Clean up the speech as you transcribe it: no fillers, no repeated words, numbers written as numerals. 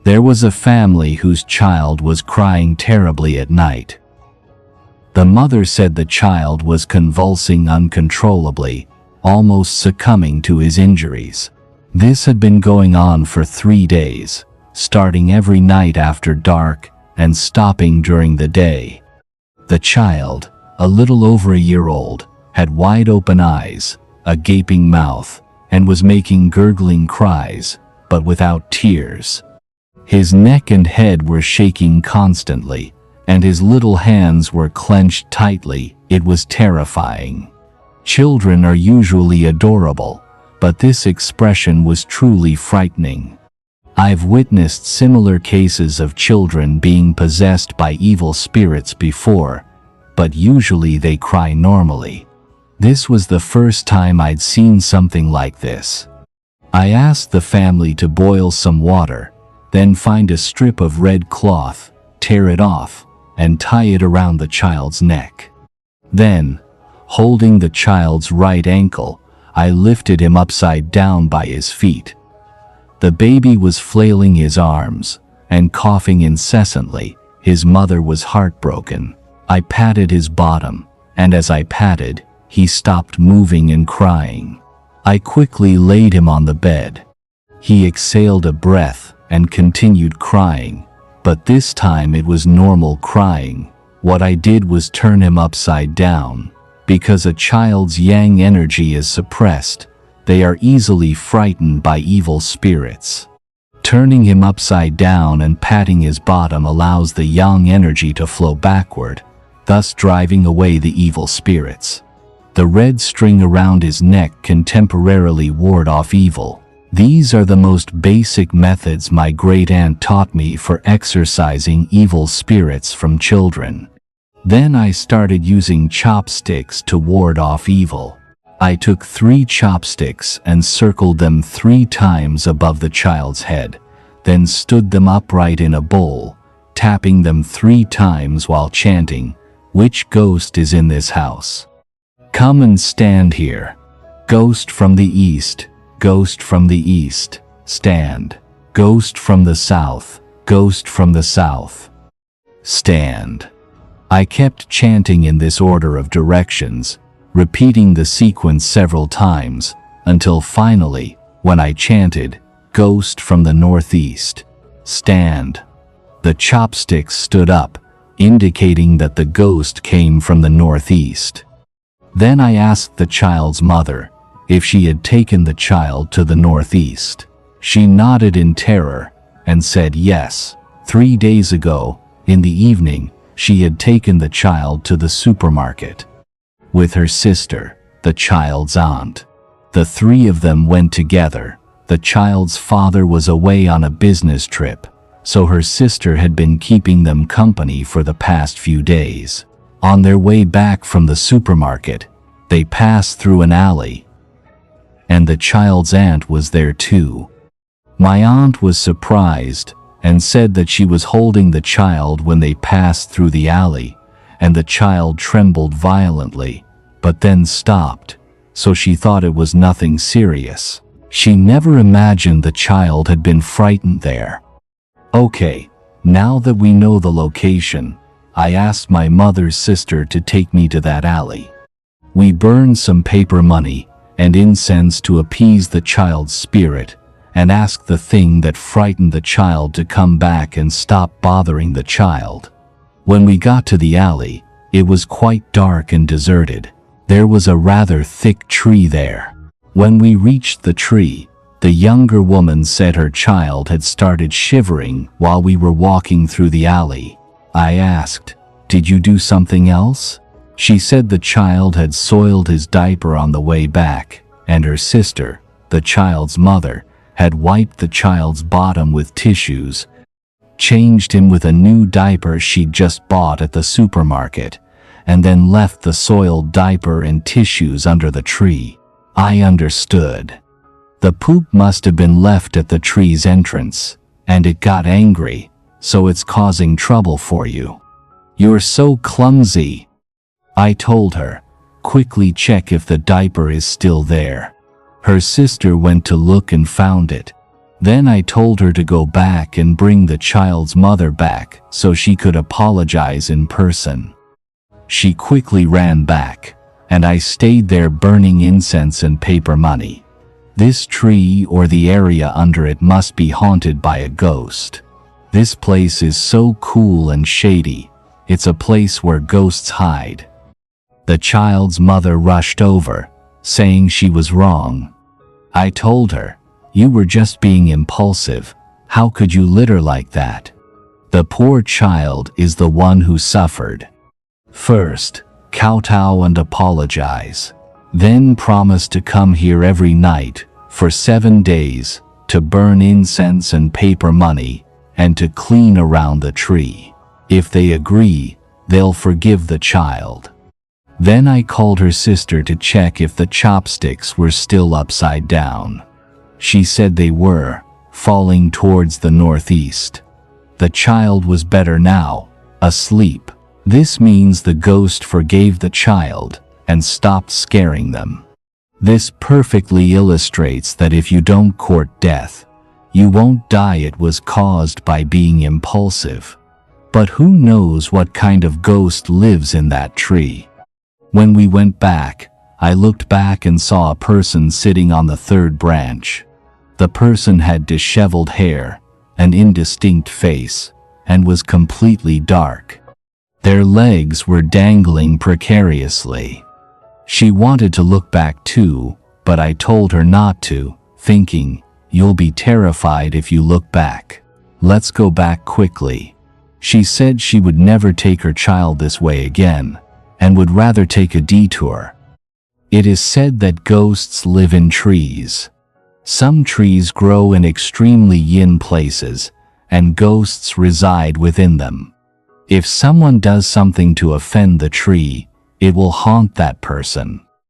There was a family whose child was crying terribly at night. The mother said the child was convulsing uncontrollably, almost succumbing to his injuries. This had been going on for 3 days, starting every night after dark and stopping during the day. The child, a little over a year old, had wide open eyes, a gaping mouth, and was making gurgling cries, but without tears. His neck and head were shaking constantly, and his little hands were clenched tightly. It was terrifying. Children are usually adorable, but this expression was truly frightening. I've witnessed similar cases of children being possessed by evil spirits before, but usually they cry normally. This was the first time I'd seen something like this. I asked the family to boil some water, then find a strip of red cloth, tear it off, and tie it around the child's neck. Then, holding the child's right ankle, I lifted him upside down by his feet. The baby was flailing his arms and coughing incessantly. His mother was heartbroken. I patted his bottom, and as I patted, he stopped moving and crying. I quickly laid him on the bed. He exhaled a breath and continued crying, but this time it was normal crying. What I did was turn him upside down. Because a child's yang energy is suppressed, they are easily frightened by evil spirits. Turning him upside down and patting his bottom allows the yang energy to flow backward, thus driving away the evil spirits. The red string around his neck can temporarily ward off evil. These are the most basic methods my great-aunt taught me for exorcising evil spirits from children. Then I started using chopsticks to ward off evil. I took 3 chopsticks and circled them 3 times above the child's head, then stood them upright in a bowl, tapping them 3 times while chanting, "Which ghost is in this house? Come and stand here. Ghost from the east, ghost from the east, stand. Ghost from the south, ghost from the south, stand." I kept chanting in this order of directions, repeating the sequence several times, until finally, when I chanted, "Ghost from the northeast, stand," the chopsticks stood up, indicating that the ghost came from the northeast. Then I asked the child's mother if she had taken the child to the northeast. She nodded in terror and said yes. 3 days ago, in the evening, she had taken the child to the supermarket with her sister, the child's aunt. The 3 of them went together. The child's father was away on a business trip, so her sister had been keeping them company for the past few days. On their way back from the supermarket, they passed through an alley, and the child's aunt was there too. My aunt was surprised and said that she was holding the child when they passed through the alley, and the child trembled violently, but then stopped, so she thought it was nothing serious. She never imagined the child had been frightened there. Okay, now that we know the location, I asked my mother's sister to take me to that alley. We burned some paper money and incense to appease the child's spirit, and asked the thing that frightened the child to come back and stop bothering the child. When we got to the alley, it was quite dark and deserted. There was a rather thick tree there. When we reached the tree, the younger woman said her child had started shivering while we were walking through the alley. I asked, "Did you do something else?" She said the child had soiled his diaper on the way back, and her sister, the child's mother, had wiped the child's bottom with tissues, changed him with a new diaper she'd just bought at the supermarket, and then left the soiled diaper and tissues under the tree. I understood. The poop must have been left at the tree's entrance, and it got angry, so it's causing trouble for you. You're so clumsy. I told her, quickly check if the diaper is still there. Her sister went to look and found it. Then I told her to go back and bring the child's mother back so she could apologize in person. She quickly ran back, and I stayed there burning incense and paper money. This tree or the area under it must be haunted by a ghost. This place is so cool and shady. It's a place where ghosts hide. The child's mother rushed over, saying she was wrong. I told her, "You were just being impulsive. How could you litter like that?" The poor child is the one who suffered. First, kowtow and apologize. Then promise to come here every night for 7 days to burn incense and paper money and to clean around the tree. If they agree, they'll forgive the child. Then I called her sister to check if the chopsticks were still upside down. She said they were, falling towards the northeast. The child was better now, asleep. This means the ghost forgave the child and stopped scaring them. This perfectly illustrates that if you don't court death, you won't die. It was caused by being impulsive. But who knows what kind of ghost lives in that tree? When we went back, I looked back and saw a person sitting on the third branch. The person had disheveled hair, an indistinct face, and was completely dark. Their legs were dangling precariously. She wanted to look back too, but I told her not to, thinking, "You'll be terrified if you look back. Let's go back quickly." She said she would never take her child this way again, and would rather take a detour. It is said that ghosts live in trees. Some trees grow in extremely yin places, and ghosts reside within them. If someone does something to offend the tree, it will haunt that person.